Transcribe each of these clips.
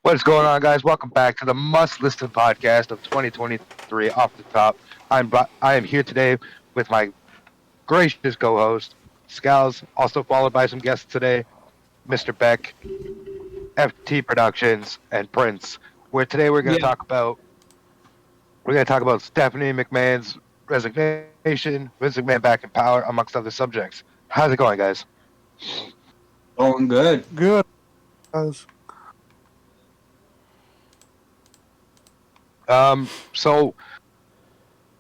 What is going on, guys? Welcome back to the must-listen podcast of 2023. Off the top, I am here today with my gracious co-host Scals, also followed by some guests today, Mr. Beck, FT Productions, and Prince. Where today Yeah, we're going to talk about Stephanie McMahon's resignation, Vince McMahon back in power, amongst other subjects. How's it going, guys? going good. Good. Guys. So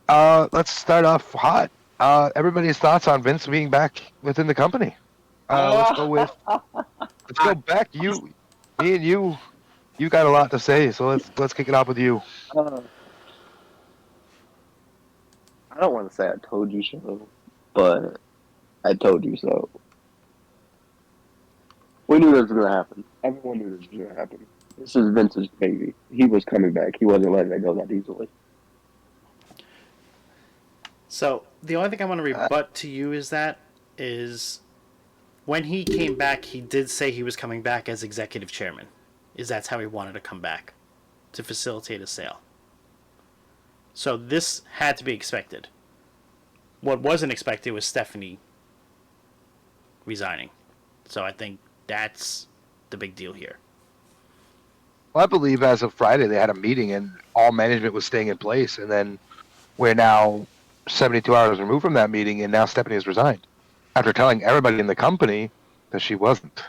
let's start off hot. Everybody's thoughts on Vince being back within the company. Let's go back. Me and you got a lot to say, so let's kick it off with you. Uh, I don't want to say I told you so, but I told you so. We knew this was going to happen. Everyone knew this was going to happen. This is Vince's baby. He was coming back. He wasn't letting it go that easily. So the only thing I want to rebut to you is when he came back, he did say he was coming back as executive chairman. That's how he wanted to come back, to facilitate a sale. So this had to be expected. What wasn't expected was Stephanie resigning. So I think that's the big deal here. Well, I believe as of Friday they had a meeting and all management was staying in place, and then we're now 72 hours removed from that meeting, and now Stephanie has resigned after telling everybody in the company that she wasn't.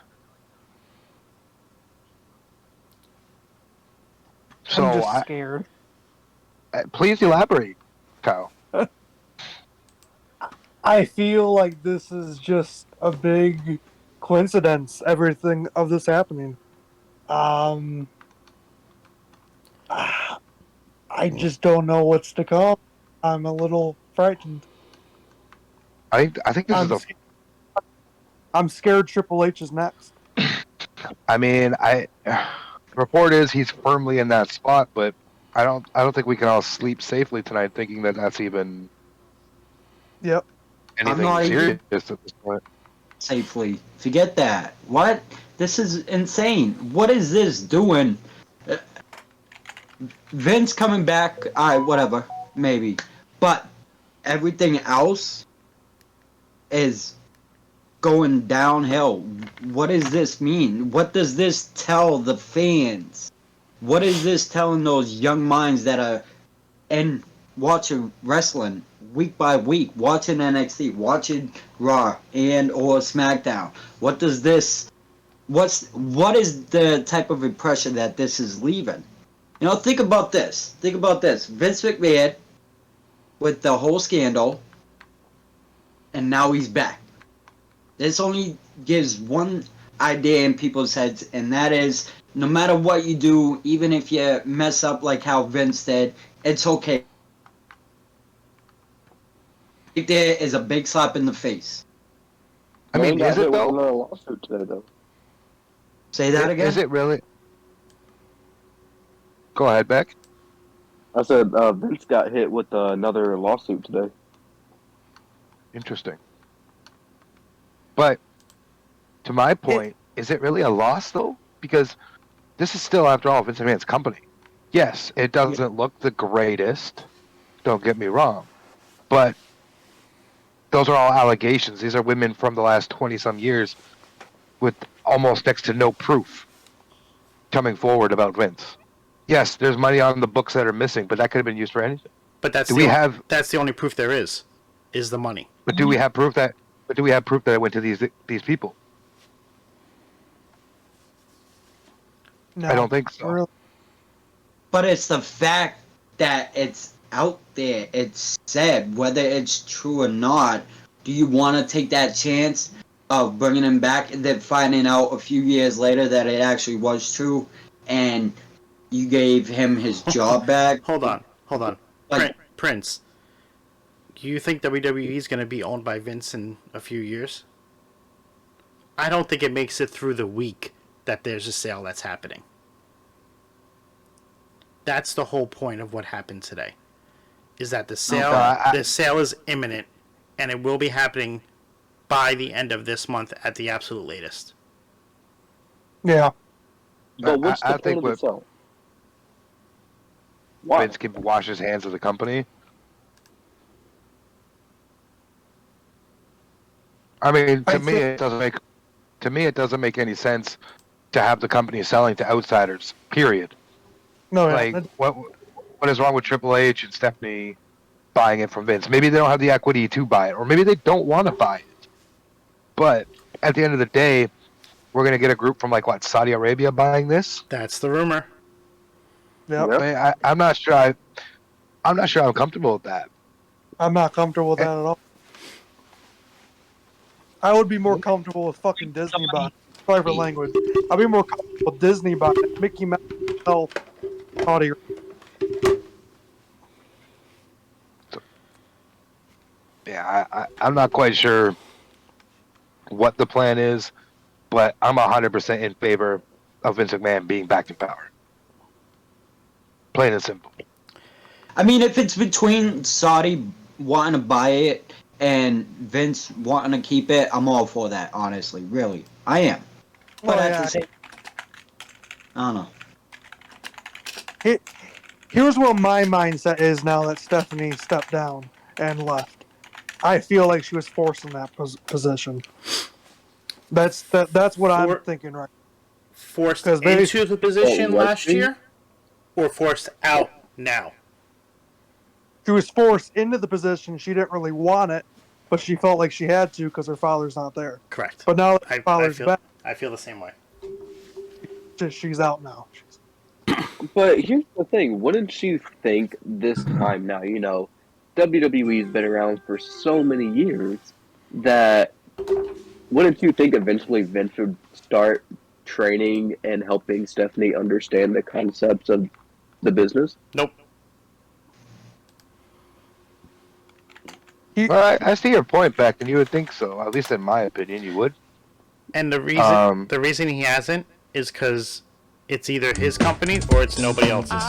So I'm just scared. Please elaborate, Kyle. I feel like this is just a big coincidence, everything of this happening. I just don't know what's to come. I'm a little frightened. I think this is I'm scared Triple H is next. I mean, the report is he's firmly in that spot, but I don't think we can all sleep safely tonight thinking that that's even Yep. anything not serious at this point. Safely. Forget that. What? This is insane. What is this doing? Vince coming back, alright, whatever. Maybe. But everything else is going downhill. What does this mean? What does this tell the fans? What is this telling those young minds that are in watching wrestling week by week, watching NXT, watching Raw and or SmackDown? What is the type of impression that this is leaving? You know, think about this. Vince McMahon with the whole scandal, and now he's back. This only gives one idea in people's heads, and that is, no matter what you do, even if you mess up like how Vince did, it's okay. There is a big slap in the face. I mean, is it though? Another lawsuit today, though. Say that again? Is it really? Go ahead, Beck. I said Vince got hit with another lawsuit today. Interesting. But to my point, is it really a loss though? Because this is still, after all, Vince McMahon's company. Yes, it doesn't look the greatest. Don't get me wrong, but those are all allegations. These are women from the last 20-some years with almost next to no proof coming forward about Vince. Yes, there's money on the books that are missing, but that could have been used for anything. But that's the only proof there is the money. But do we have proof that? But do we have proof that it went to these people? No, I don't think so. really. But it's the fact that it's out there. It's said. Whether it's true or not, do you want to take that chance of bringing him back and then finding out a few years later that it actually was true and you gave him his job back? Hold on. Like- Prince, do you think WWE is going to be owned by Vince in a few years? I don't think it makes it through the week that there's a sale that's happening. That's the whole point of what happened today. Is that the sale is imminent, and it will be happening by the end of this month at the absolute latest. Yeah. But what's the I point think of the what sell? Why? Vince can wash his hands of the company. I mean, I to me, think- it doesn't make any sense to have the company selling to outsiders. Period. No, Like, yeah. what is wrong with Triple H and Stephanie buying it from Vince? Maybe they don't have the equity to buy it, or maybe they don't want to buy it. But at the end of the day, we're gonna get a group from like what, Saudi Arabia buying this. That's the rumor. Yep. Yeah. I'm not sure. I'm not sure I'm comfortable with that. I'm not comfortable with Eh. that at all. I would be more comfortable with fucking Disney buying. Sorry for language. I'd be more comfortable with Disney buying Mickey Mouse himself, Saudi. Yeah, I'm not quite sure what the plan is, but I'm 100% in favor of Vince McMahon being back in power. Plain and simple. I mean, if it's between Saudi wanting to buy it and Vince wanting to keep it, I'm all for that. Honestly, really, I am. But Well, at yeah. the same, I don't know. Here's what my mindset is now that Stephanie stepped down and left. I feel like she was forced in that position. That's what I'm For- thinking right. Forced 'Cause they- into the position what last thing? year, or forced out now? She was forced into the position. She didn't really want it, but she felt like she had to because her father's not there. Correct. But now that her I father's feel back, I feel the same way. she's out now. But here's the thing: wouldn't you think this time now? You know, WWE's been around for so many years that wouldn't you think eventually Vince would start training and helping Stephanie understand the concepts of the business? Nope. Well, I see your point, Beck, and you would think so. At least in my opinion, you would. And the reason he hasn't is because it's either his company or it's nobody else's,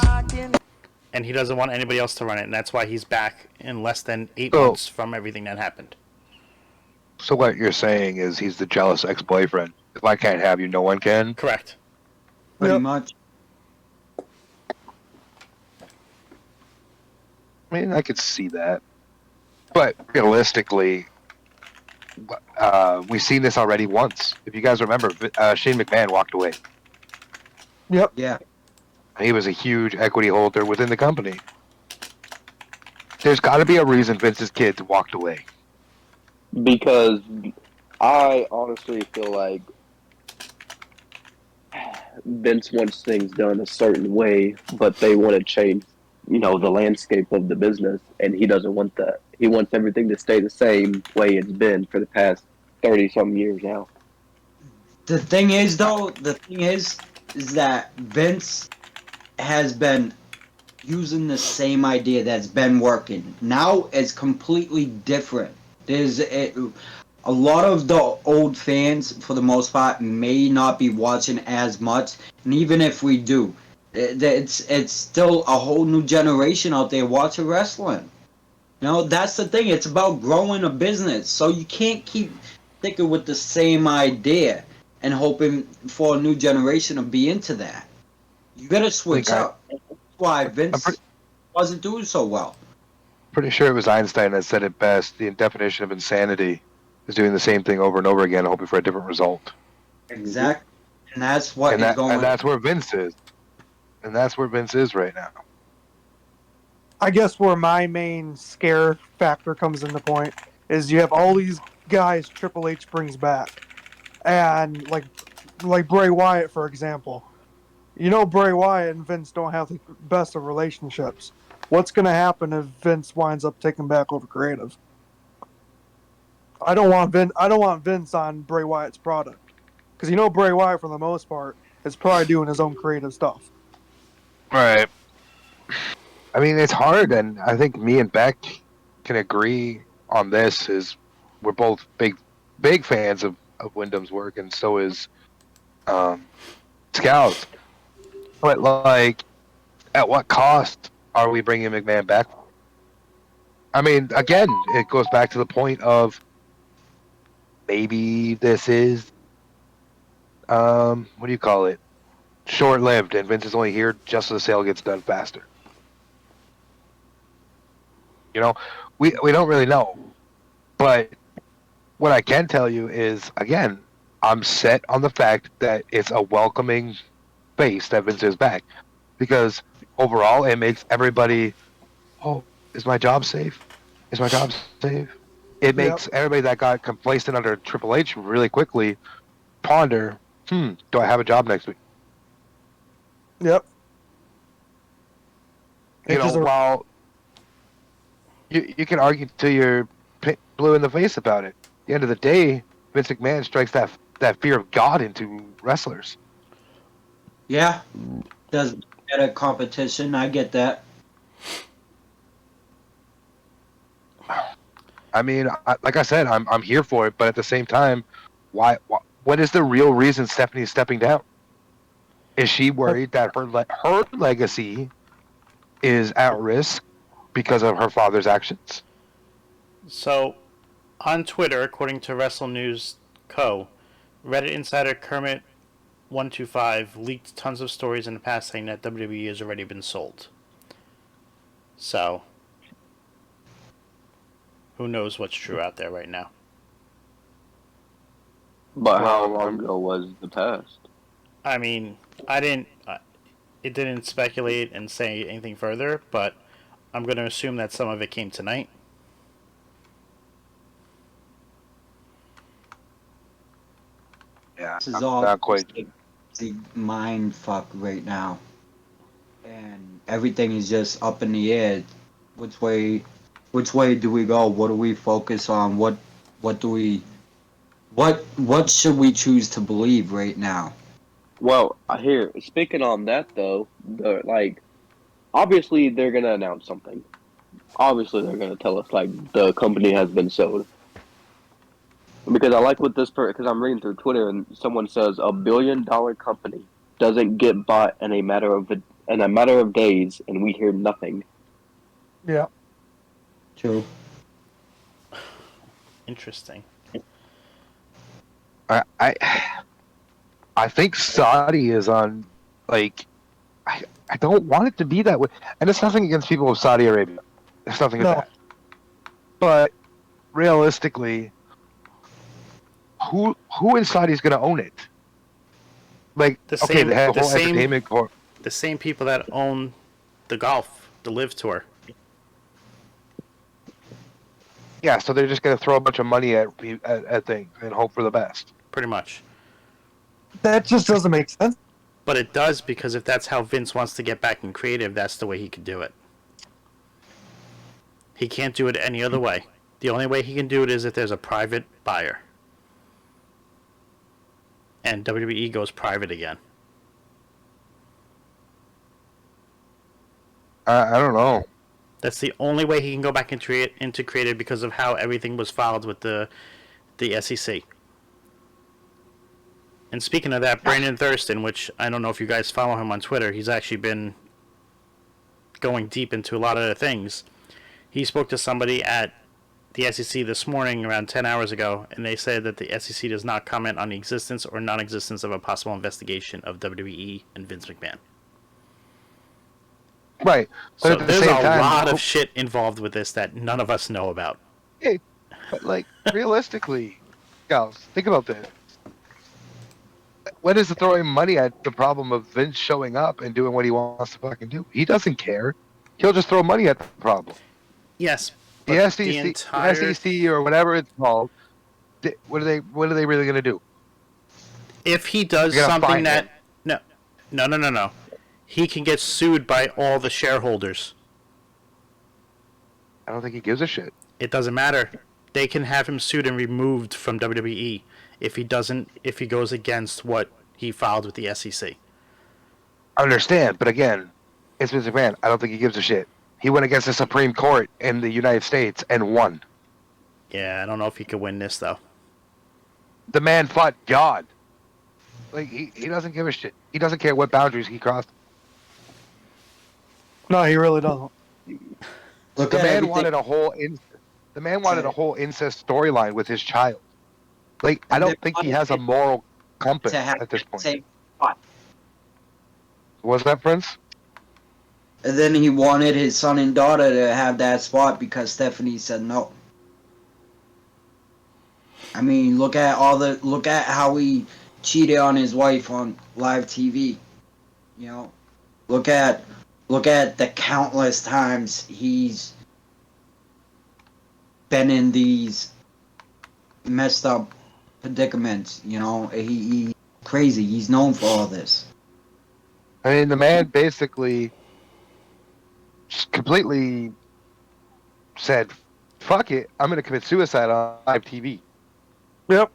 and he doesn't want anybody else to run it, and that's why he's back in less than 8 So- months from everything that happened. So what you're saying is he's the jealous ex-boyfriend. If I can't have you, no one can. Correct. Pretty Yep. much. I mean, I could see that. But realistically, we've seen this already once. If you guys remember, Shane McMahon walked away. Yep. Yeah. He was a huge equity holder within the company. There's got to be a reason Vince's kids walked away. Because I honestly feel like Vince wants things done a certain way, but they want to change, you know, the landscape of the business, and he doesn't want that. He wants everything to stay the same way it's been for the past 30-some years now. The thing is, though, is that Vince has been using the same idea that's been working. Now it's completely different. A lot of the old fans, for the most part, may not be watching as much, and even if we do, it's still a whole new generation out there watching wrestling. You know, that's the thing. It's about growing a business, so you can't keep sticking with the same idea and hoping for a new generation to be into that. You gotta switch up. That's why Vince wasn't doing so well. Pretty sure it was Einstein that said it best. The definition of insanity is doing the same thing over and over again, hoping for a different result. Exactly. And that's what is going And that's where Vince is. And that's where Vince is right now. I guess where my main scare factor comes into point is you have all these guys Triple H brings back, and like Bray Wyatt, for example. You know, Bray Wyatt and Vince don't have the best of relationships. What's going to happen if Vince winds up taking back over creative? I don't want Vince on Bray Wyatt's product, because you know Bray Wyatt, for the most part, is probably doing his own creative stuff. Right. I mean, it's hard, and I think me and Beck can agree on this. Is we're both big fans of Wyndham's work, and so is Scouts. But like, at what cost are we bringing McMahon back? I mean, again, it goes back to the point of maybe this is what do you call it? short-lived, and Vince is only here just so the sale gets done faster. You know, we don't really know, but what I can tell you is, again, I'm set on the fact that it's a welcoming face that Vince is back, because overall it makes everybody, oh, is my job safe? Is my job safe? It Yep. makes everybody that got complacent under Triple H really quickly ponder, do I have a job next week? Yep. You It's know, just a, while you can argue till you're blue in the face about it. At the end of the day, Vince McMahon strikes that fear of God into wrestlers. Yeah, does better competition. I get that. I mean, like I said, I'm here for it, but at the same time, why what is the real reason Stephanie's stepping down? Is she worried that her legacy is at risk because of her father's actions? So, on Twitter, according to Wrestle News Co., Reddit insider Kermit125 leaked tons of stories in the past saying that WWE has already been sold. So, who knows what's true out there right now? But how Well, long ago was the past? I mean, I didn't. It didn't speculate and say anything further, but I'm going to assume that some of it came tonight. yeah, This is all not quite. the mind fuck right now, and everything is just up in the air. Which way? Which way do we go? What do we focus on? What do we? What should we choose to believe right now? Well, here, speaking on that though, obviously they're gonna announce something. Obviously they're gonna tell us like the company has been sold. Because I like what because I'm reading through Twitter and someone says $1 billion company doesn't get bought in a matter of days, and we hear nothing. yeah. True. Interesting. I think Saudi is on, like, I don't want it to be that way. And it's nothing against people of Saudi Arabia. It's nothing No. like that. But realistically, who in Saudi is going to own it? Like, The okay, same, they have the a whole same, entertainment corp. the same people that own the golf, the Live Tour. Yeah, so they're just going to throw a bunch of money at things and hope for the best. Pretty much. That just doesn't make sense. But it does, because if that's how Vince wants to get back in creative, that's the way he could do it. He can't do it any other way. The only way he can do it is if there's a private buyer. And WWE goes private again. I don't know. That's the only way he can go back into creative because of how everything was filed with the SEC. And speaking of that, Brandon Thurston, which I don't know if you guys follow him on Twitter, he's actually been going deep into a lot of the things. He spoke to somebody at the SEC this morning around 10 hours ago, and they said that the SEC does not comment on the existence or non-existence of a possible investigation of WWE and Vince McMahon. Right. But So at the there's same a time, lot of shit involved with this that none of us know about. Hey, but like, realistically, guys, think about this. What is throwing money at the problem of Vince showing up and doing what he wants to fucking do? He doesn't care. He'll just throw money at the problem. Yes, The but SEC, the entire... SEC or whatever it's called, what are they really going to do? If he does You're gonna something find that... him. No. He can get sued by all the shareholders. I don't think he gives a shit. It doesn't matter. They can have him sued and removed from WWE if he goes against what he filed with the SEC. I understand, but again, it's Vince McMahon. I don't think he gives a shit. He went against the Supreme Court in the United States and won. Yeah, I don't know if he could win this, though. The man fought God. Like, he doesn't give a shit. He doesn't care what boundaries he crossed. No, he really doesn't. Look The at man everything. wanted a whole a whole incest storyline with his child. Like, I don't think he has a moral compass to have at this point. same spot. Was that Prince? And then he wanted his son and daughter to have that spot because Stephanie said no. I mean, look at how he cheated on his wife on live TV. You know, look at the countless times he's been in these messed up predicaments. You know, he crazy. He's known for all this. I mean, the man basically just completely said, "Fuck it, I'm gonna commit suicide on live TV." Yep.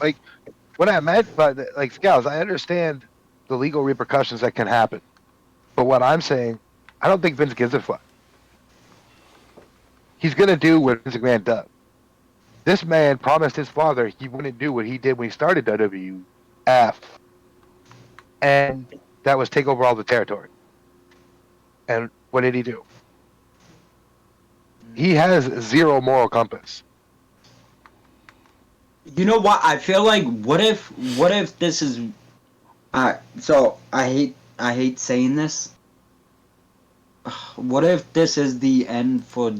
Like, what I meant by the, like, Scouts, I understand the legal repercussions that can happen, but what I'm saying, I don't think Vince gives a fuck. He's gonna do what Vince McMahon does. This man promised his father he wouldn't do what he did when he started WWF, and that was take over all the territory. And what did he do? He has zero moral compass. You know what? I feel like what if this is so I hate saying this. What if this is the end for,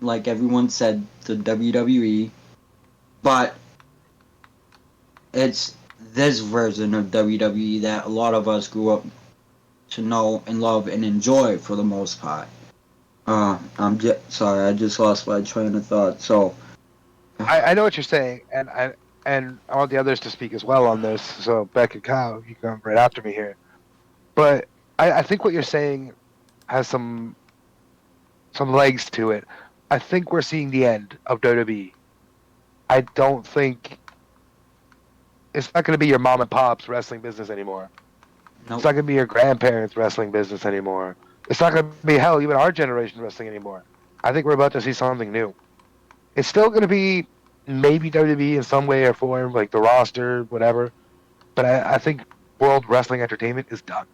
like everyone said, the WWE, but it's this version of WWE that a lot of us grew up to know and love and enjoy for the most part. I'm just sorry, I just lost my train of thought. So I know what you're saying, and I want the others to speak as well on this. So Beck and Kyle, you come right after me here. But I think what you're saying has some legs to it. I think we're seeing the end of WWE. I don't think it's not going to be your mom and pop's wrestling business anymore. nope. It's not going to be your grandparents' wrestling business anymore. It's not going to be, hell, even our generation wrestling anymore. I think we're about to see something new. It's still going to be maybe WWE in some way or form, like the roster, whatever. But I think World Wrestling Entertainment is done.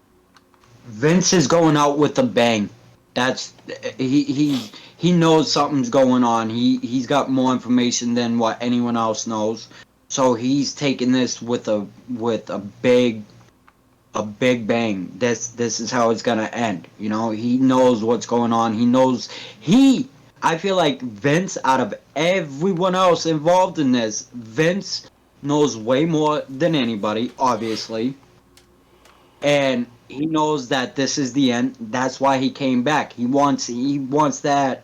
Vince is going out with a bang. That's he knows something's going on. He's got more information than what anyone else knows. So he's taking this with a big bang. This is how it's gonna end. You know, he knows what's going on. He knows I feel like Vince, out of everyone else involved in this, Vince knows way more than anybody, obviously. And he knows that this is the end. That's why he came back. He wants that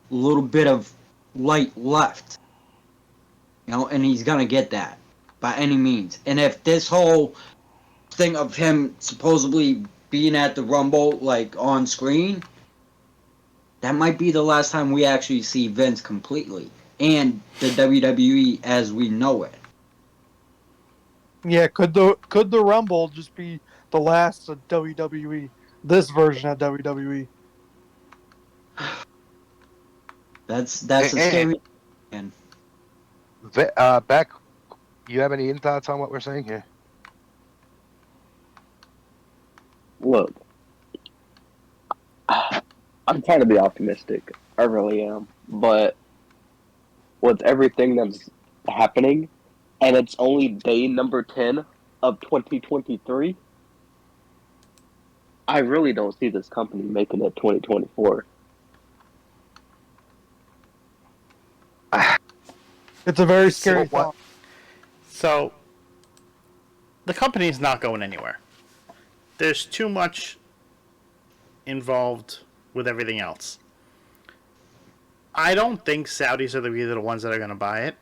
little bit of light left. You know, and he's gonna get that by any means. And if this whole thing of him supposedly being at the Rumble, like, on screen, that might be the last time we actually see Vince completely and the WWE as we know it. Yeah, could the Rumble just be the last of WWE? This version of WWE. That's a scary. And Beck, you have any thoughts on what we're saying here? Look, I'm trying to be optimistic. I really am. But with everything that's happening, and it's only day number 10 of 2023, I really don't see this company making it 2024. It's a very scary thought. So, the company's not going anywhere. There's too much involved with everything else. I don't think Saudis are either the ones that are going to buy it.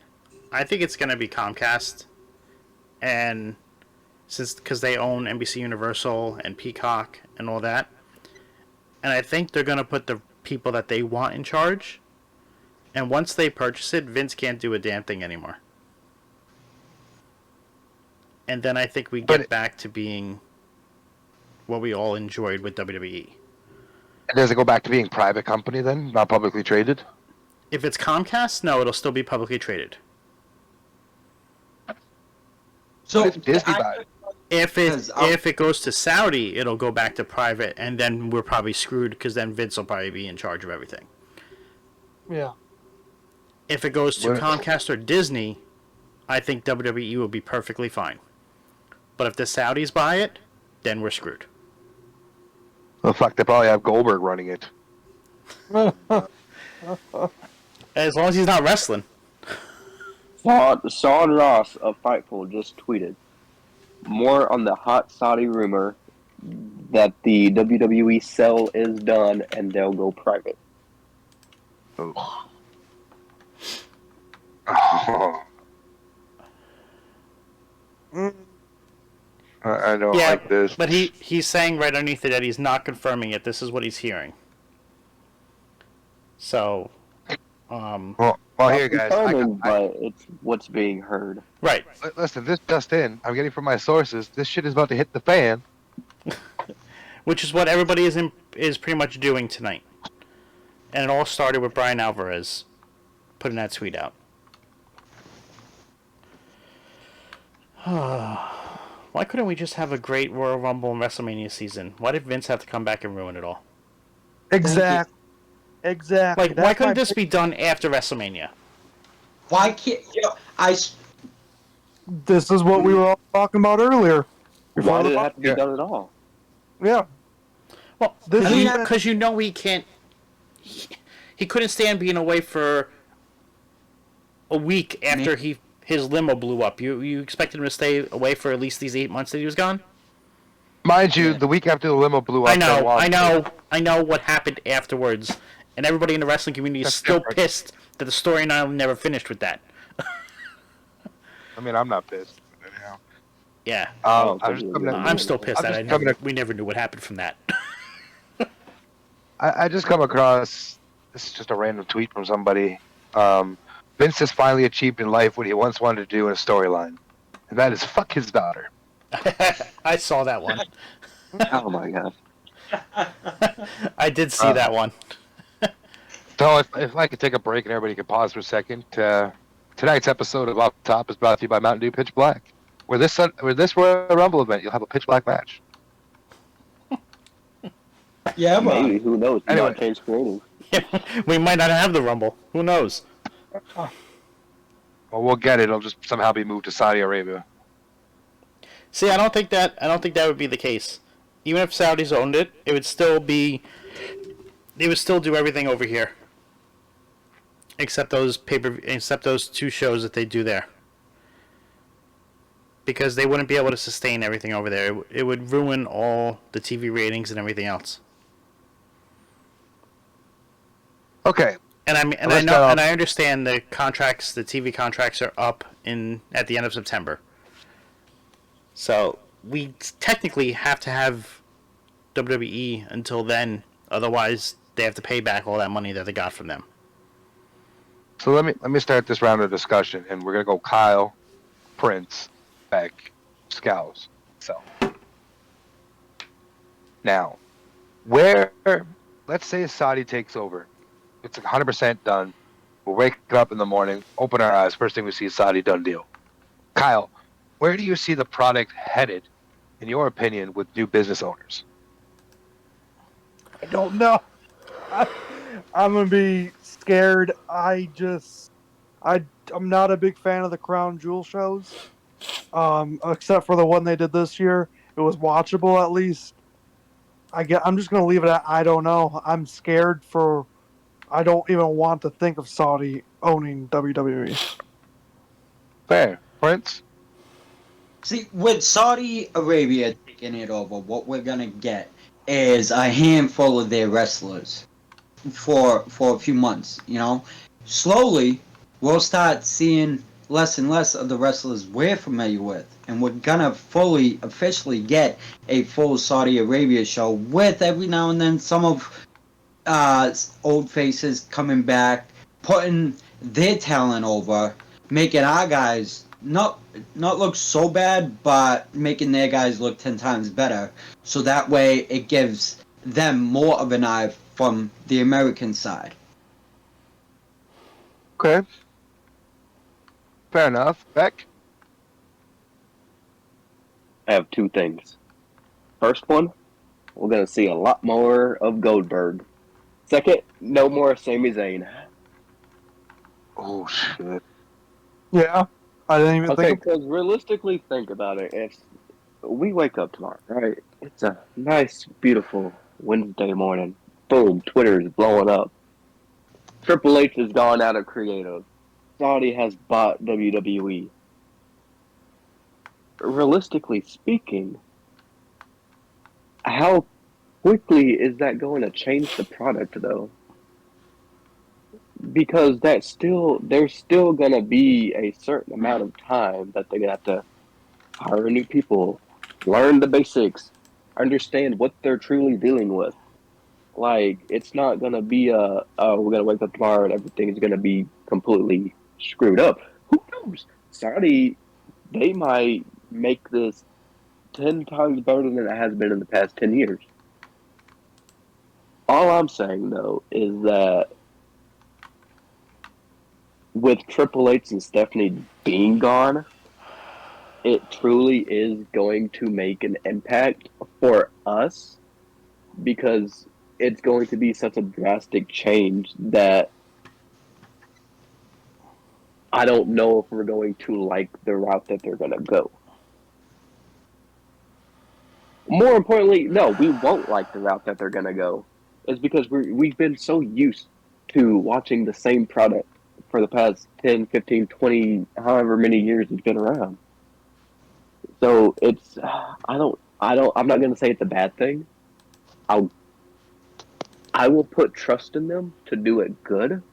I think it's going to be Comcast, and because they own NBC Universal and Peacock and all that, and I think they're going to put the people that they want in charge. And once they purchase it, Vince can't do a damn thing anymore. And then I think we get back to being what we all enjoyed with WWE. And does it go back to being private company then, not publicly traded? If it's Comcast, no, it'll still be publicly traded. so What if Disney buy it? If it goes to Saudi, it'll go back to private, and then we're probably screwed because then Vince will probably be in charge of everything. Yeah. If it goes to Comcast or Disney, I think WWE will be perfectly fine. But if the Saudis buy it, then we're screwed. Well, fuck, they probably have Goldberg running it. As long as he's not wrestling. Sean Ross of Fightful just tweeted more on the hot Saudi rumor that the WWE sell is done and they'll go private. Oh. I don't like this. But he's saying right underneath it that he's not confirming it. This is what he's hearing. So, Well, here, guys. But it's what's being heard. Right. Listen, this just in. I'm getting from my sources. This shit is about to hit the fan. Which is what everybody is pretty much doing tonight. And it all started with Brian Alvarez putting that tweet out. Why couldn't we just have a great Royal Rumble and WrestleMania season? Why did Vince have to come back and ruin it all? Exactly. Like, why couldn't this be done after WrestleMania? Why can't This is what we were all talking about earlier. Why did it have to be done at all? Yeah. Well, because he can't. He couldn't stand being away for a week after his limo blew up. You expected him to stay away for at least these 8 months that he was gone? Mind you, the week after the limo blew up, I know what happened afterwards, and everybody in the wrestling community is still pissed that the storyline never finished with that. I mean, I'm not pissed. Anyhow. Yeah. I'm still pissed that we never knew what happened from that. I just come across, this is just a random tweet from somebody. Vince has finally achieved in life what he once wanted to do in a storyline, and that is fuck his daughter. I saw that one. Oh my god. I did see that one. So if I could take a break and everybody could pause for a second. Tonight's episode of Off Top is brought to you by Mountain Dew Pitch Black. Where this Royal Rumble event, you'll have a pitch black match. Yeah, maybe. Who knows? Anyway. Change creative. We might not have the Rumble. Who knows? Well, we'll get it. It'll just somehow be moved to Saudi Arabia. See, I don't think that would be the case. Even if Saudis owned it, it would still be. They would still do everything over here, except those two shows that they do there, because they wouldn't be able to sustain everything over there. It would ruin all the TV ratings and everything else. Okay. And I understand the contracts, the TV contracts are up at the end of September. So we technically have to have WWE until then. Otherwise, they have to pay back all that money that they got from them. So let me start this round of discussion, and we're gonna go Kyle, Prince, Beck, Scows. So now, let's say Saudi takes over. It's 100% done. We'll wake up in the morning, open our eyes. First thing we see is Saudi, done deal. Kyle, where do you see the product headed, in your opinion, with new business owners? I don't know. I'm going to be scared. I'm not a big fan of the Crown Jewel shows, except for the one they did this year. It was watchable, at least. I'm just going to leave it at I don't know. I'm scared for... I don't even want to think of Saudi owning WWE. Fair. Prince? See, with Saudi Arabia taking it over, what we're gonna get is a handful of their wrestlers for a few months. You know, slowly we'll start seeing less and less of the wrestlers we're familiar with, and we're gonna fully, officially get a full Saudi Arabia show with every now and then some of old faces coming back, putting their talent over, making our guys not look so bad, but making their guys look 10 times better. So that way it gives them more of an eye from the American side. Okay. Fair enough. Beck? I have two things. First one, we're going to see a lot more of Goldberg. Second, no more Sami Zayn. Oh, shit. Yeah. I didn't even Okay, think... because realistically, think about it. If we wake up tomorrow, right? It's a nice, beautiful Wednesday morning. Boom, Twitter is blowing up. Triple H has gone out of creative. Saudi has bought WWE. Realistically speaking, how quickly is that going to change the product, though? Because there's still going to be a certain amount of time that they're going to have to hire new people, learn the basics, understand what they're truly dealing with. Like, it's not gonna be oh, we're gonna wake up tomorrow and everything's gonna be completely screwed up. Who knows? Saudi, they might make this 10 times better than it has been in the past 10 years. All I'm saying, though, is that with Triple H and Stephanie being gone, it truly is going to make an impact for us because it's going to be such a drastic change that I don't know if we're going to like the route that they're going to go. More importantly, no, we won't like the route that they're going to go. It's because we've been so used to watching the same product for the past 10, 15, 20, however many years it's been around. So it's, I'm not going to say it's a bad thing. I will put trust in them to do it good,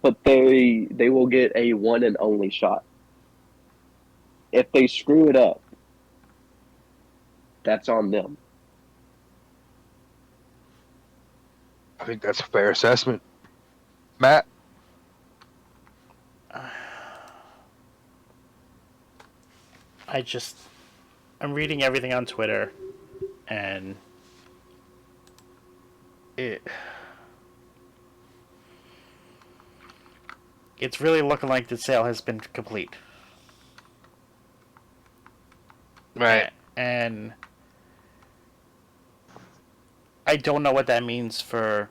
but they will get a one and only shot. If they screw it up, that's on them. I think that's a fair assessment. Matt? I'm reading everything on Twitter, and it's really looking like the sale has been complete. Right. And I don't know what that means for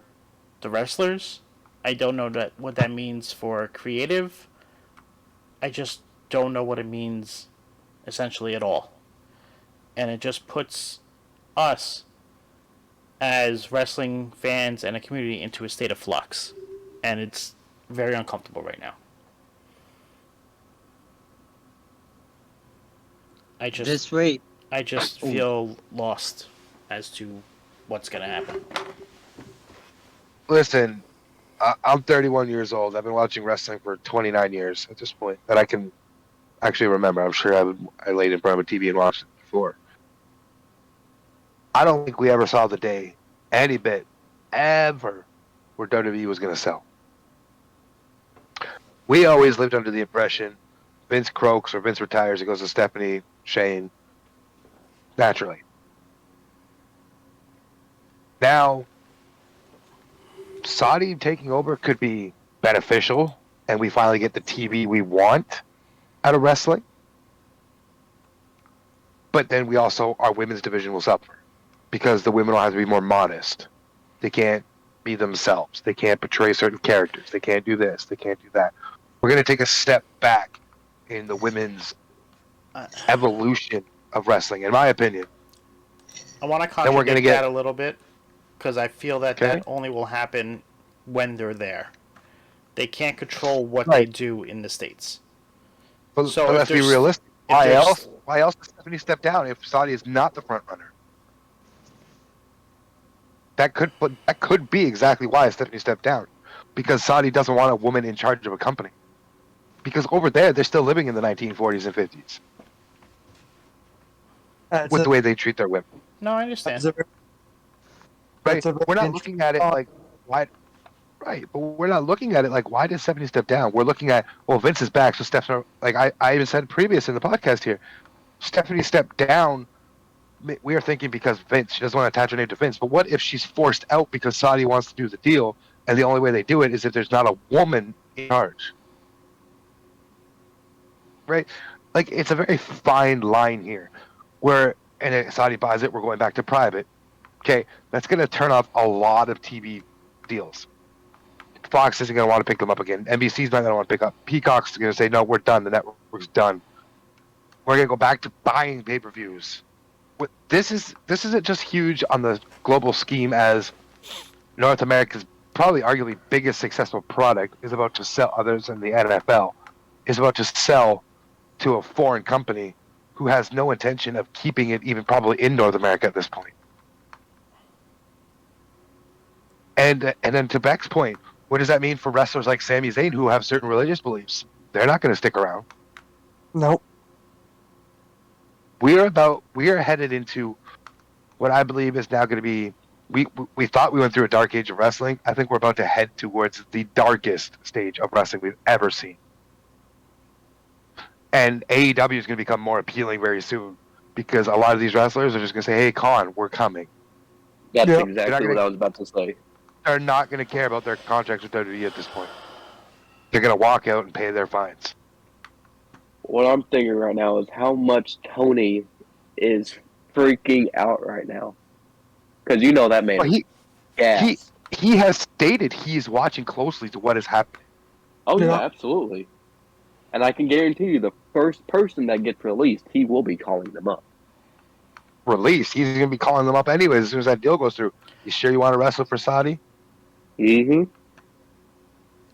the wrestlers. I don't know what that means for creative. I just don't know what it means essentially at all. And it just puts us as wrestling fans and a community into a state of flux. And it's very uncomfortable right now. I just feel lost as to what's going to happen. Listen, I'm 31 years old. I've been watching wrestling for 29 years at this point that I can actually remember. I'm sure I laid in front of a TV and watched it before. I don't think we ever saw the day, any bit, ever, where WWE was going to sell. We always lived under the impression Vince croaks or Vince retires, it goes to Stephanie, Shane, naturally. Now, Saudi taking over could be beneficial, and we finally get the TV we want out of wrestling. But then our women's division will suffer because the women will have to be more modest. They can't be themselves. They can't portray certain characters. They can't do this. They can't do that. We're going to take a step back in the women's evolution of wrestling, in my opinion. I want to contradict that a little bit because I feel that Okay. that only will happen when they're there. They can't control what they do in the States. But So let's be realistic. Why else does Stephanie step down if Saudi is not the front runner? That could be exactly why Stephanie stepped down, because Saudi doesn't want a woman in charge of a company. Because over there, they're still living in the 1940s and 50s with the way they treat their women. No, I understand. Right? We're not looking at it like why. Right, but we're not looking at it like why did Stephanie step down? We're looking at Vince is back, so Stephanie. Like I even said previous in the podcast here, Stephanie stepped down. We are thinking because Vince, she doesn't want to attach her name to Vince. But what if she's forced out because Saudi wants to do the deal, and the only way they do it is if there's not a woman in charge? Right? Like, it's a very fine line here, where, and if Saudi buys it, we're going back to private. Okay, that's going to turn off a lot of TV deals. Fox isn't going to want to pick them up again. NBC's not going to want to pick up. Peacock's going to say, no, we're done. The network's done. We're gonna go back to buying pay-per-views. This isn't just huge on the global scheme as North America's probably arguably biggest successful product is about to sell others in the NFL is about to sell to a foreign company who has no intention of keeping it even probably in North America at this point. And then to Beck's point, what does that mean for wrestlers like Sami Zayn who have certain religious beliefs? They're not going to stick around. Nope. We are headed into what I believe is now going to be. We thought we went through a dark age of wrestling. I think we're about to head towards the darkest stage of wrestling we've ever seen. And AEW is going to become more appealing very soon because a lot of these wrestlers are just going to say, "Hey, Khan, we're coming." That's Yep. exactly what I was about to say. They're not going to care about their contracts with WWE at this point. They're going to walk out and pay their fines. What I'm thinking right now is how much Tony is freaking out right now. Because you know that man. Well, Gas. he has stated he's watching closely to what is happening. Oh, yeah, Yeah. absolutely. And I can guarantee you the first person that gets released, he will be calling them up. Release. He's going to be calling them up anyways as soon as that deal goes through. You sure you want to wrestle for Saudi? Mm-hmm.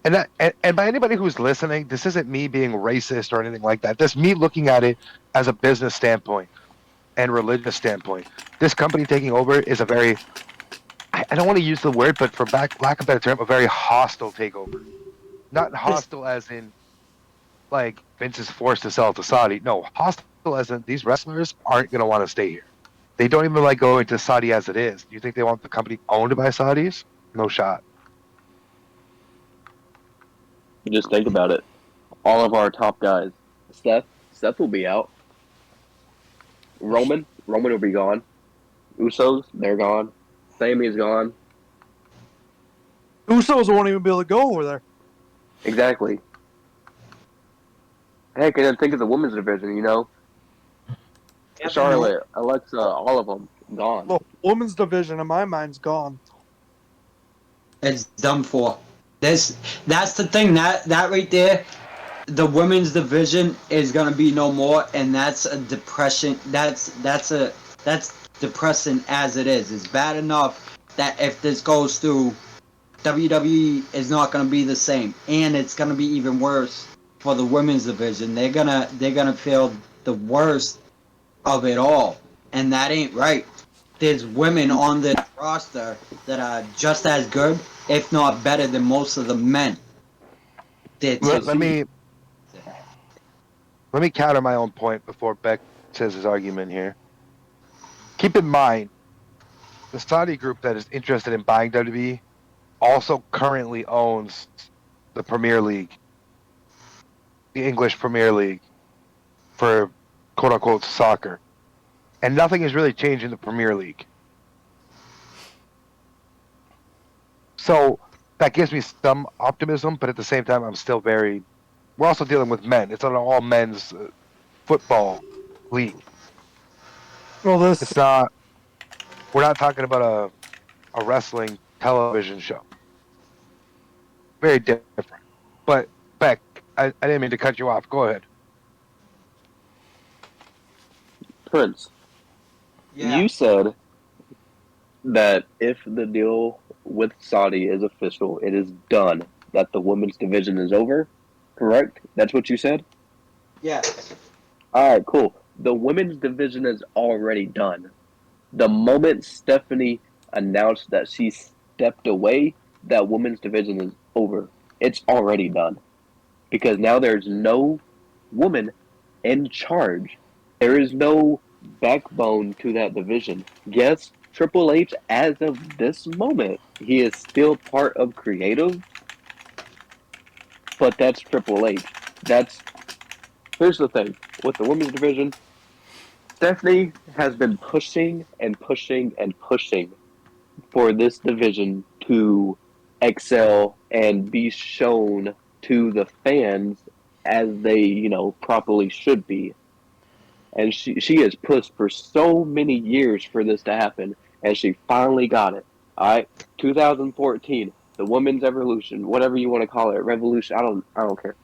And by anybody who's listening, this isn't me being racist or anything like that. This is me looking at it as a business standpoint and religious standpoint. This company taking over is a very, I don't want to use the word, but for lack of a better term, a very hostile takeover. Not hostile as in, like, Vince is forced to sell it to Saudi. No, hostile as in these wrestlers aren't going to want to stay here. They don't even like going to Saudi as it is. Do you think they want the company owned by Saudis? No shot. Just think about it. All of our top guys. Seth will be out. Roman will be gone. Usos, they're gone. Sami's gone. Usos won't even be able to go over there. Exactly. Heck, and then think of the women's division, you know? Charlotte, Alexa, all of them gone. The women's division, in my mind, is gone. It's done for. That's the thing. That right there, the women's division is gonna be no more, and that's a depression. That's depressing as it is. It's bad enough that if this goes through, WWE is not gonna be the same, and it's gonna be even worse for the women's division. They're gonna feel the worst of it all, and that ain't right. There's women on the roster that are just as good, if not better, than most of the men. Let me counter my own point before Beck says his argument here. Keep in mind, the Saudi group that is interested in buying WWE also currently owns the Premier League, the English Premier League, for quote-unquote soccer. And nothing has really changed in the Premier League. So that gives me some optimism, but at the same time, I'm still very... We're also dealing with men. It's an all-men's football league. Well, It's not... We're not talking about a wrestling television show. Very different. But, Beck, I didn't mean to cut you off. Go ahead. Prince, Yeah. you said that if the deal with Saudi is official, it is done, that the women's division is over, correct? That's what you said? Yes. Alright, cool. The women's division is already done. The moment Stephanie announced that she stepped away, that women's division is over. It's already done. Because now there's no woman in charge. There is no backbone to that division. Yes, Triple H, as of this moment, he is still part of creative, but that's Triple H. Here's the thing with the women's division. Stephanie has been pushing and pushing and pushing for this division to excel and be shown to the fans as they, properly should be. And she has pushed for so many years for this to happen, and she finally got it. All right, 2014, the women's evolution, whatever you want to call it, revolution. I don't care.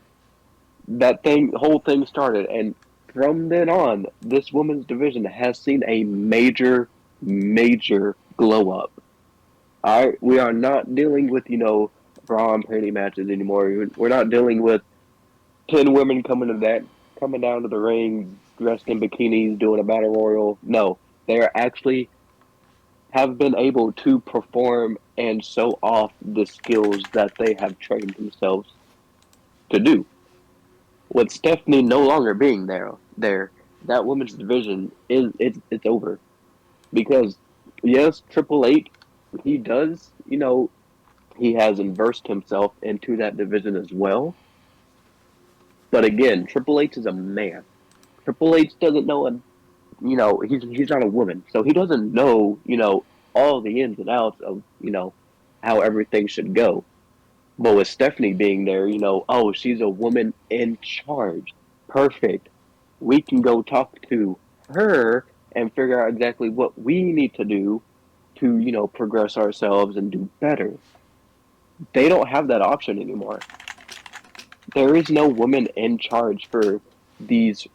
Whole thing started, and from then on, this women's division has seen a major, major glow up. All right, we are not dealing with bra and panty matches anymore. We're not dealing with 10 women coming down to the ring dressed in bikinis doing a battle royal. No, they are actually have been able to perform and show off the skills that they have trained themselves to do. With Stephanie no longer being there, that women's division it's over because yes, Triple H he does he has inversed himself into that division as well. But again, Triple H is a man. Triple H doesn't know he's not a woman, so he doesn't know all the ins and outs of how everything should go. But with Stephanie being there, oh, she's a woman in charge. Perfect. We can go talk to her and figure out exactly what we need to do to, progress ourselves and do better. They don't have that option anymore. There is no woman in charge for these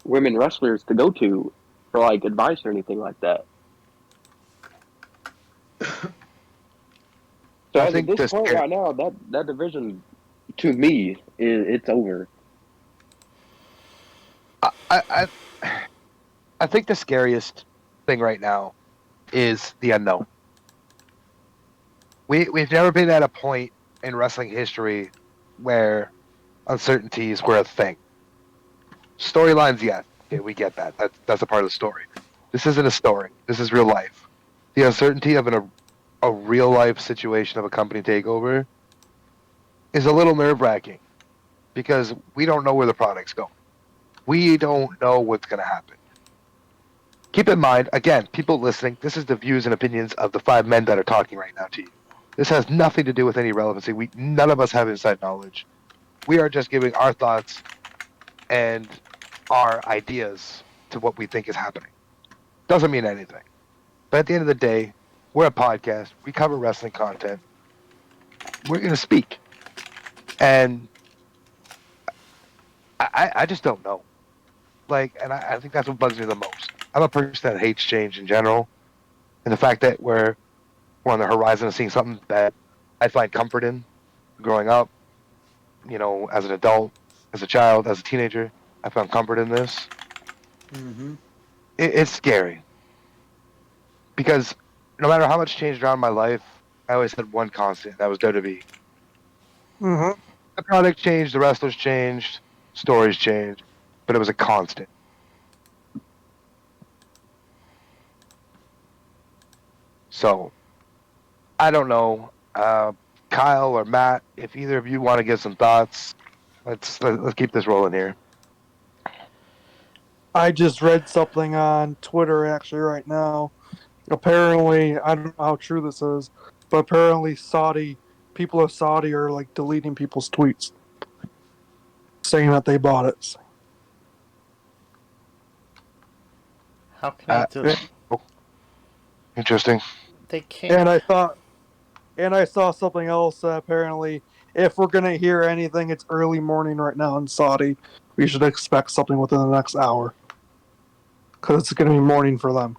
women wrestlers to go to for like advice or anything like that. So I as of think this point right now, that division to me it's over. I think the scariest thing right now is the unknown. We've never been at a point in wrestling history where uncertainties were a thing. Storylines, yes, okay, we get that. That's a part of the story. This isn't a story. This is real life. The uncertainty of a real life situation of a company takeover is a little nerve wracking because we don't know where the product's going. We don't know what's going to happen. Keep in mind, again, people listening, this is the views and opinions of the 5 men that are talking right now to you. This has nothing to do with any relevancy. None of us have inside knowledge. We are just giving our thoughts and our ideas to what we think is happening. Doesn't mean anything. But at the end of the day, we're a podcast. We cover wrestling content. We're going to speak. And I just don't know. I think that's what bugs me the most. I'm a person that hates change in general. And the fact that we're on the horizon of seeing something that I find comfort in growing up, as an adult, as a child, as a teenager, I found comfort in this. Mm-hmm. It's scary because no matter how much changed around my life, I always had one constant. That was WWE. Mm-hmm. The product changed, the wrestlers changed, stories changed, but it was a constant. So I don't know, Kyle or Matt, if either of you want to give some thoughts, let's keep this rolling here. I just read something on Twitter actually right now. Apparently, I don't know how true this is, but apparently people of Saudi are like deleting people's tweets saying that they bought it. How can they do? And, Oh, interesting. They can't. and I saw something else that apparently if we're gonna hear anything, it's early morning right now in Saudi. We should expect something within the next hour. Because it's gonna be morning for them.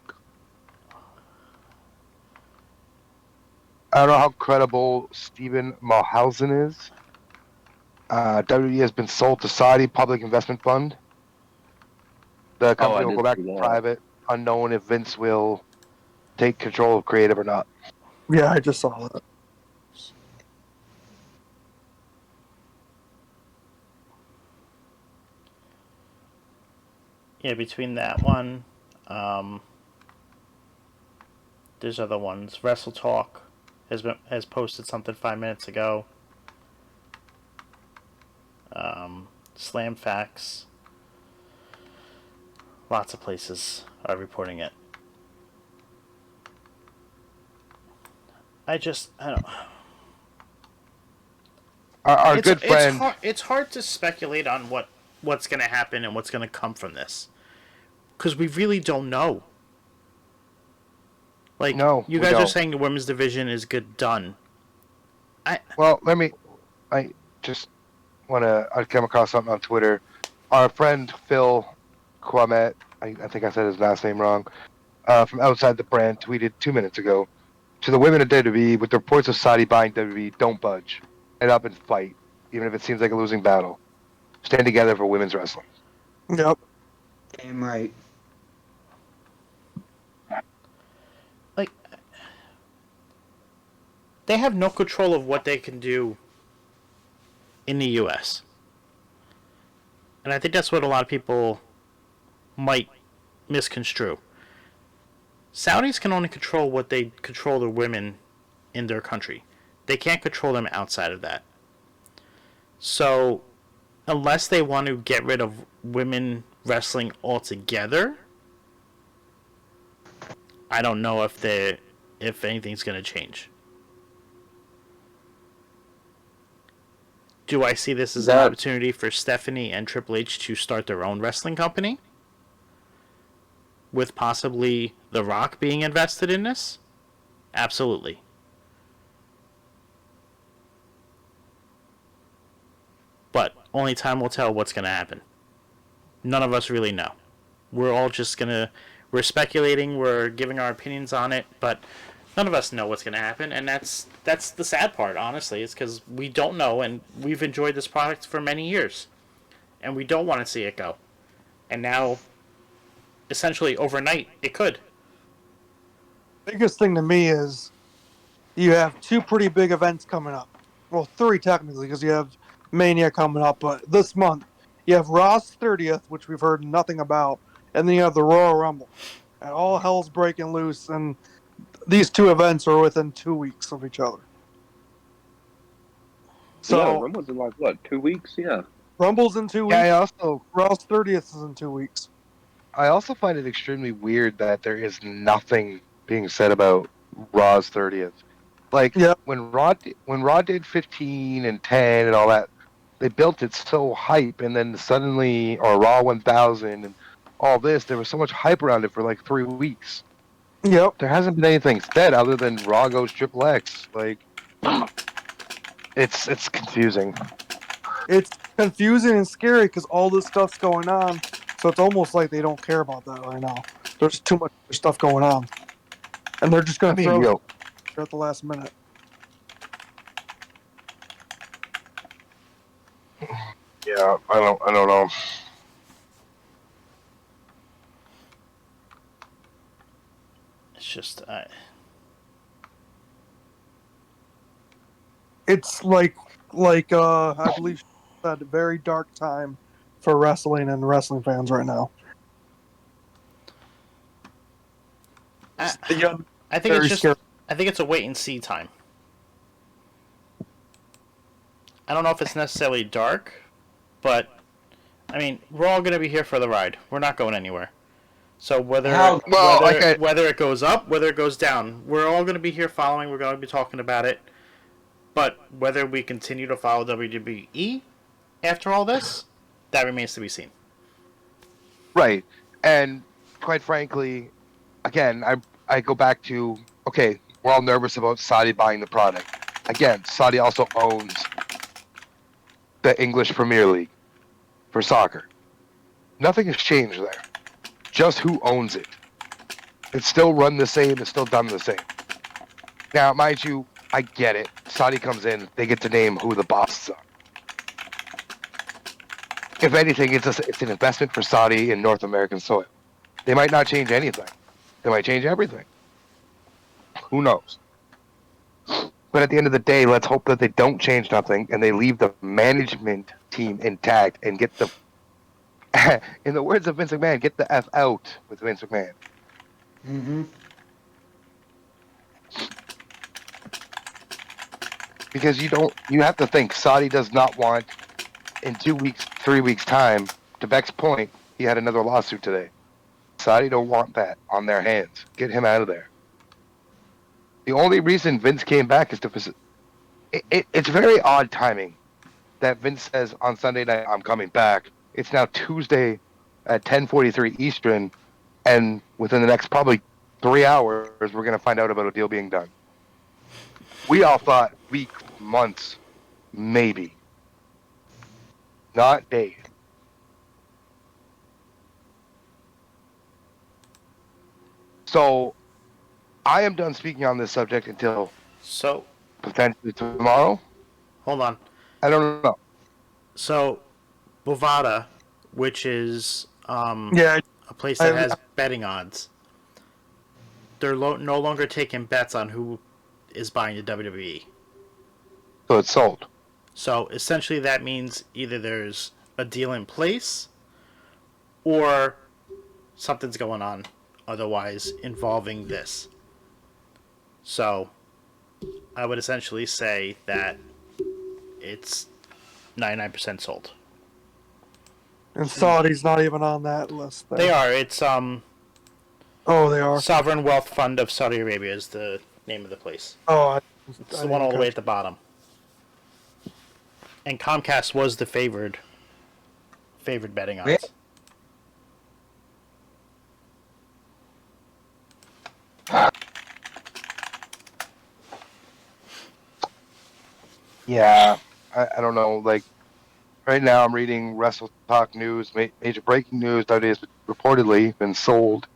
I don't know how credible Stephen Mulhausen is. WWE has been sold to Saudi Public Investment Fund. The company will go back to private, unknown if Vince will take control of creative or not. Yeah, I just saw that. Yeah, between that one, there's other ones. Wrestle Talk has posted something 5 minutes ago. Slam Facts. Lots of places are reporting it. I don't. Our good friend. It's hard to speculate on what's going to happen and what's going to come from this, because we really don't know. Like, no, you guys are saying the women's division is good done. I just want to. I came across something on Twitter. our friend Phil Quamet, I think I said his last name wrong, from outside the brand, tweeted 2 minutes ago to the women of WWE with the reports of Saudi buying WWE, don't budge. Head up and fight, even if it seems like a losing battle. Stand together for women's wrestling. Yep. Damn right. Like, they have no control of what they can do in the U.S. And I think that's what a lot of people might misconstrue. Saudis can only control what they control the women in their country. They can't control them outside of that. So, unless they want to get rid of women wrestling altogether, I don't know if anything's going to change. Do I see this as an opportunity for Stephanie and Triple H to start their own wrestling company? With possibly The Rock being invested in this? Absolutely. But only time will tell what's going to happen. None of us really know. We're all just going to... We're speculating, we're giving our opinions on it, but none of us know what's going to happen, and that's the sad part, honestly, is because we don't know, and we've enjoyed this product for many years, and we don't want to see it go. And now, essentially, overnight, it could. Biggest thing to me is you have two pretty big events coming up. Well, three technically, because you have Mania coming up, but this month you have Raw's 30th, which we've heard nothing about, and then you have the Royal Rumble. And all hell's breaking loose, and these two events are within 2 weeks of each other. So yeah, Rumble's in like what, 2 weeks? Yeah. Rumble's in 2 weeks. Yeah, Raw's 30th is in 2 weeks. I also find it extremely weird that there is nothing being said about Raw's 30th. Like, Yep. when Raw did 15 and 10 and all that, they built it so hype, and then suddenly, or Raw 1000 and all this, there was so much hype around it for like 3 weeks. Yep. There hasn't been anything said other than Raw goes Triple X. Like, it's confusing. It's confusing and scary because all this stuff's going on. So it's almost like they don't care about that right now. There's too much stuff going on, and they're just going to throw it at the last minute. Yeah, I don't know. It's just... It's like I believe she said, a very dark time for wrestling and wrestling fans right now. I think it's just... Scary. I think it's a wait and see time. I don't know if it's necessarily dark, but I mean, we're all going to be here for the ride. We're not going anywhere. So whether it goes up, whether it goes down, we're all going to be here following. We're going to be talking about it. But whether we continue to follow WWE after all this, that remains to be seen. Right. And quite frankly, again, I go back to, okay, we're all nervous about Saudi buying the product. Again, Saudi also owns the English Premier League for soccer. Nothing has changed there. Just who owns it. It's still run the same. It's still done the same. Now, mind you, I get it. Saudi comes in. They get to name who the bosses are. If anything, it's an investment for Saudi in North American soil. They might not change anything. They might change everything. Who knows? But at the end of the day, let's hope that they don't change nothing and they leave the management team intact and get the, in the words of Vince McMahon, get the F out with Vince McMahon. Mm-hmm. Because you have to think, Saudi does not want, in 2 weeks, 3 weeks time, to Beck's point, he had another lawsuit today. Saudi don't want that on their hands. Get him out of there. The only reason Vince came back is to visit. It's very odd timing that Vince says on Sunday night, I'm coming back. It's now Tuesday at 10:43 Eastern, and within the next probably 3 hours, we're going to find out about a deal being done. We all thought weeks, months, maybe. Not days. So I am done speaking on this subject until So, potentially tomorrow. hold on. I don't know. So, Bovada, which is Yeah, a place that I, has betting odds, they're no longer taking bets on who is buying the WWE. So it's sold. So essentially, that means either there's a deal in place or something's going on otherwise involving this. So I would essentially say that it's 99% sold. and Saudi's not even on that list. Then. They are. It's Oh, they are. Sovereign Wealth Fund of Saudi Arabia is the name of the place. Oh, It's the one all the way at the bottom. And Comcast was the favored betting odds. Yeah, I don't know. Like right now, I'm reading Wrestle Talk News, major breaking news. WWE has reportedly been sold.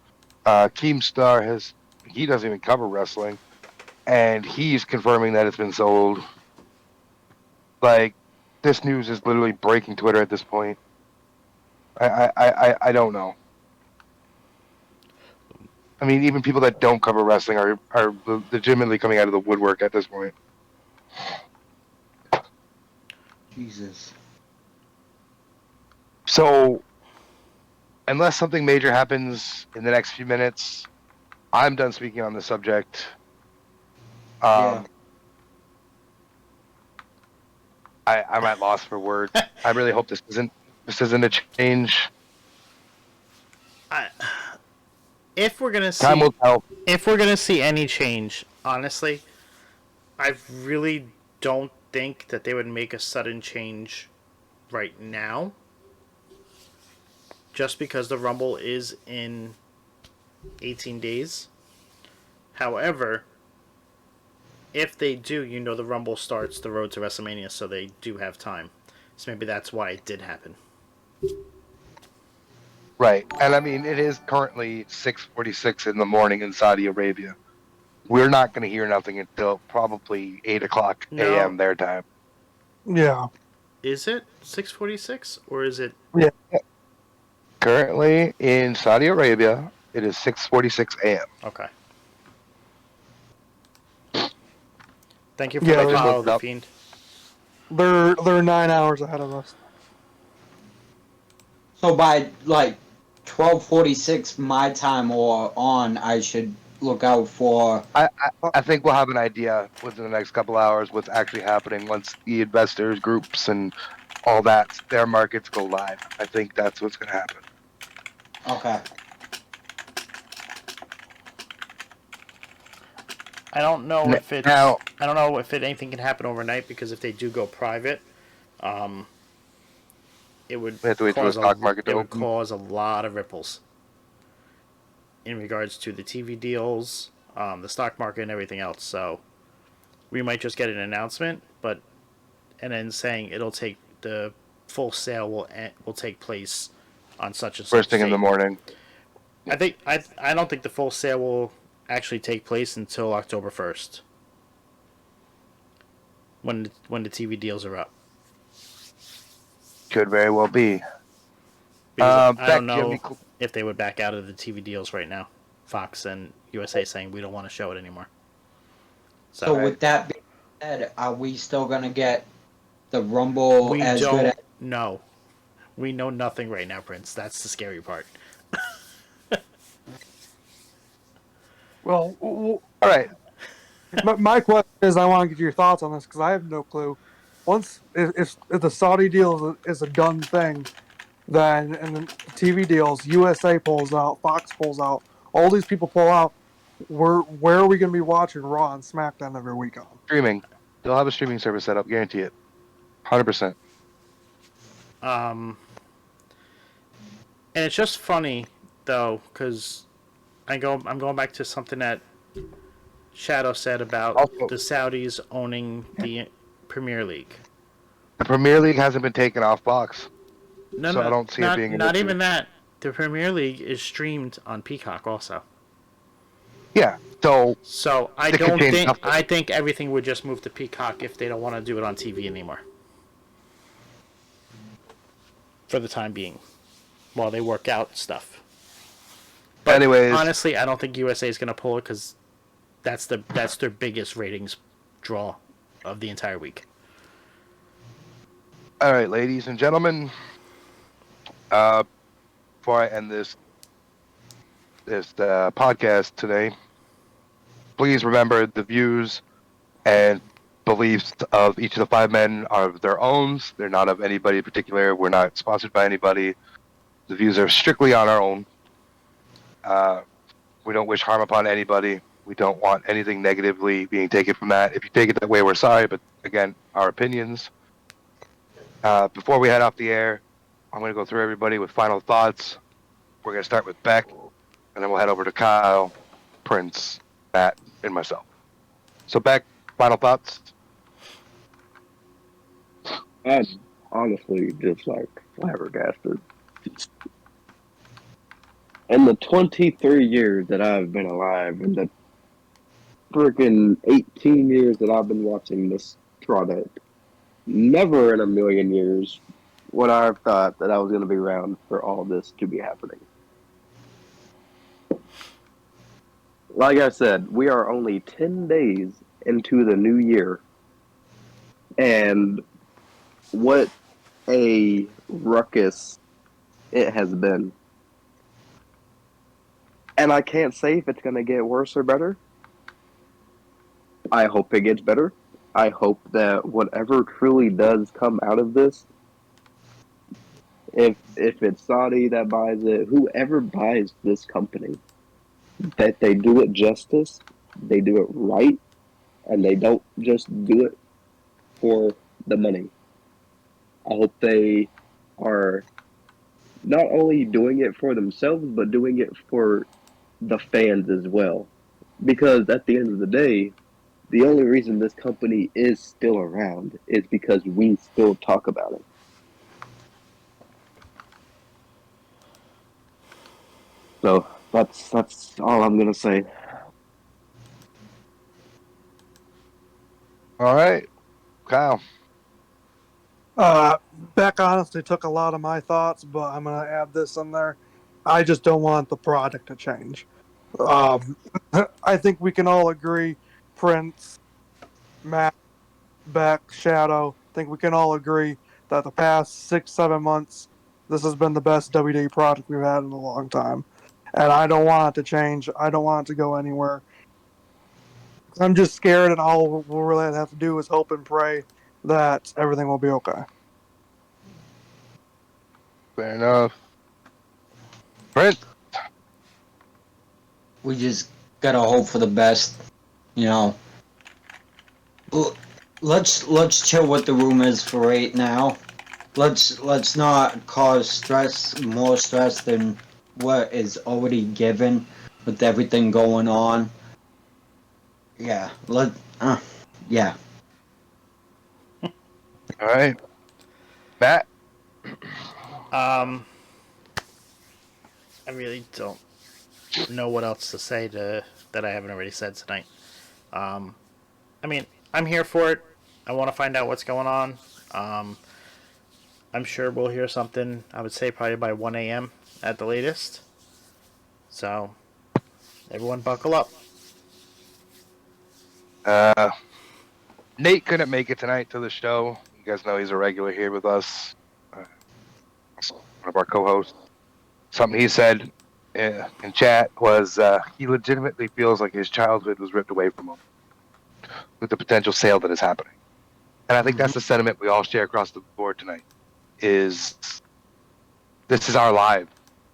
Keemstar he doesn't even cover wrestling, and he's confirming that it's been sold. Like this news is literally breaking Twitter at this point. I don't know. I mean, even people that don't cover wrestling are legitimately coming out of the woodwork at this point. Jesus. So, unless something major happens in the next few minutes, I'm done speaking on the subject. Yeah. I'm at loss for words. I really hope this isn't a change. If we're gonna Time see, will tell. if we're gonna see any change, honestly, I really don't think that they would make a sudden change right now. Just because the Rumble is in 18 days. However, if they do, the Rumble starts the road to WrestleMania, so they do have time. So maybe that's why it did happen. Right, and I mean it is currently 6:46 in the morning in Saudi Arabia. We're not going to hear nothing until probably 8 o'clock a.m. their time. Yeah. Is it 6:46 or is it? Yeah. Currently in Saudi Arabia, it is 6:46 a.m. Okay. Thank you for Yeah, the just follow, looked the up. Fiend. They're 9 hours ahead of us. So by like 12:46 my time or on, I should look out for. I think we'll have an idea within the next couple hours what's actually happening once the investors groups and all that their markets go live. I think that's what's going to happen. Okay. I don't know if it's. Now, I don't know if anything can happen overnight because if they do go private, it would we have to wait for the stock market to it would open. cause a lot of ripples in regards to the TV deals, the stock market, and everything else. So we might just get an announcement, and then saying it'll take the full sale will take place on such and such First thing in the date. morning. I don't think the full sale will actually take place until October 1st. When the TV deals are up. Could very well be. Because I Beck, don't know if they would back out of the TV deals right now. Fox and USA saying we don't want to show it anymore. So with that being said, are we still gonna get the Rumble we as don't good as? know. We know nothing right now, Prince. That's the scary part. Well, all right. my question is, I want to get your thoughts on this because I have no clue. Once, if the Saudi deal is a done thing, then and the TV deals, USA pulls out, Fox pulls out, all these people pull out. Where are we going to be watching Raw and SmackDown every week on? Streaming. They'll have a streaming service set up, guarantee it. 100%. And it's just funny though, because I'm going back to something that Shadow said about Also, the Saudis owning the Premier League. the Premier League hasn't been taken off Fox. No, So no, I don't see it being an not issue. even that. The Premier League is streamed on Peacock also. Yeah. So I It could don't change think nothing. I think everything would just move to Peacock if they don't want to do it on TV anymore. For the time being, while they work out stuff. But Anyways, honestly, I don't think USA is going to pull it because that's their biggest ratings draw of the entire week. all right, ladies and gentlemen. Before I end this podcast today, please remember the views and beliefs of each of the five men are their own. They're not of anybody in particular. We're not sponsored by anybody. The views are strictly on our own. We don't wish harm upon anybody. We don't want anything negatively being taken from that. If you take it that way, we're sorry. But again, our opinions. Before we head off the air, I'm going to go through everybody with final thoughts. We're going to start with Beck, and then we'll head over to Kyle, Prince, Matt, and myself. So, Beck, final thoughts? I'm honestly just like flabbergasted. In the 23 years that I've been alive, and the freaking 18 years that I've been watching this product, never in a million years would I have thought that I was going to be around for all this to be happening. Like I said, we are only 10 days into the new year, and what a ruckus it has been. And I can't say if it's going to get worse or better. I hope it gets better. I hope that whatever truly does come out of this, if it's Saudi that buys it, whoever buys this company, that they do it justice, they do it right, and they don't just do it for the money. I hope they are not only doing it for themselves, but doing it for the fans as well. Because at the end of the day, the only reason this company is still around is because we still talk about it. So that's all I'm gonna say. All right, Kyle. Beck honestly took a lot of my thoughts, but I'm gonna add this in there. I just don't want the product to change. Um, I think we can all agree, Prince, Matt, Beck, Shadow. I think we can all agree that the past 6, 7 months, this has been the best WWE product we've had in a long time, and I don't want it to change. I don't want it to go anywhere. I'm just scared, and all we'll really have to do is hope and pray that everything will be okay. Fair enough. Prince. We just gotta hope for the best. You know, let's chill with the rumors for right now. Let's not cause more stress than what is already given with everything going on. Yeah, yeah. All right, Matt. I really don't know what else to say that I haven't already said tonight. I mean, I'm here for it. I want to find out what's going on. I'm sure we'll hear something, I would say probably by 1 a.m. at the latest. So, everyone buckle up. Nate couldn't make it tonight to the show. You guys know he's a regular here with us. One of our co-hosts. Something he said in chat was he legitimately feels like his childhood was ripped away from him with the potential sale that is happening. And I think that's the sentiment we all share across the board tonight. Is this is our life,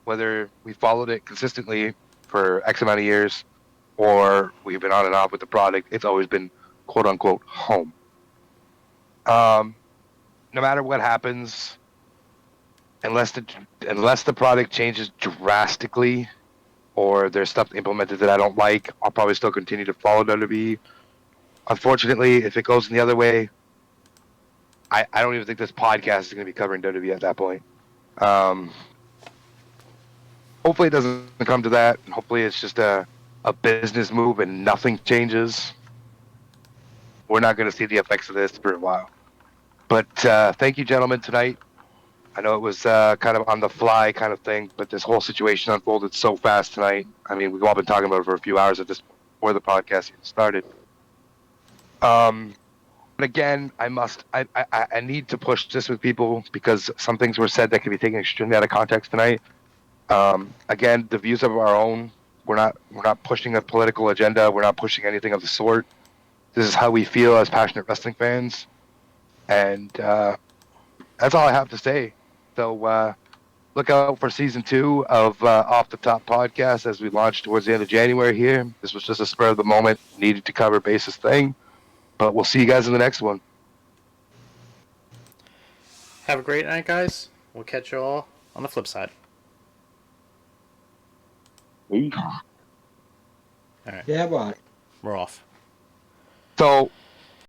whether we followed it consistently for X amount of years, or we've been on and off with the product. It's always been quote unquote home. No matter what happens, unless the product changes drastically, or there's stuff implemented that I don't like, I'll probably still continue to follow WWE. Unfortunately, if it goes in the other way, I don't even think this podcast is going to be covering WWE at that point. Hopefully it doesn't come to that, and hopefully it's just a business move and nothing changes, we're not going to see the effects of this for a while. But thank you, gentlemen, tonight. I know it was kind of on the fly kind of thing, but this whole situation unfolded so fast tonight. I mean, we've all been talking about it for a few hours at this point before the podcast even started. But again, I need to push this with people because some things were said that can be taken extremely out of context tonight. Again, the views of our own. We're not pushing a political agenda. We're not pushing anything of the sort. This is how we feel as passionate wrestling fans, and that's all I have to say. So look out for season 2 of Off the Top podcast as we launch towards the end of January here. This was just a spur of the moment, needed to cover bases thing, but we'll see you guys in the next one. Have a great night, guys. We'll catch you all on the flip side. Peace. All right, Yeah, right. we're off. So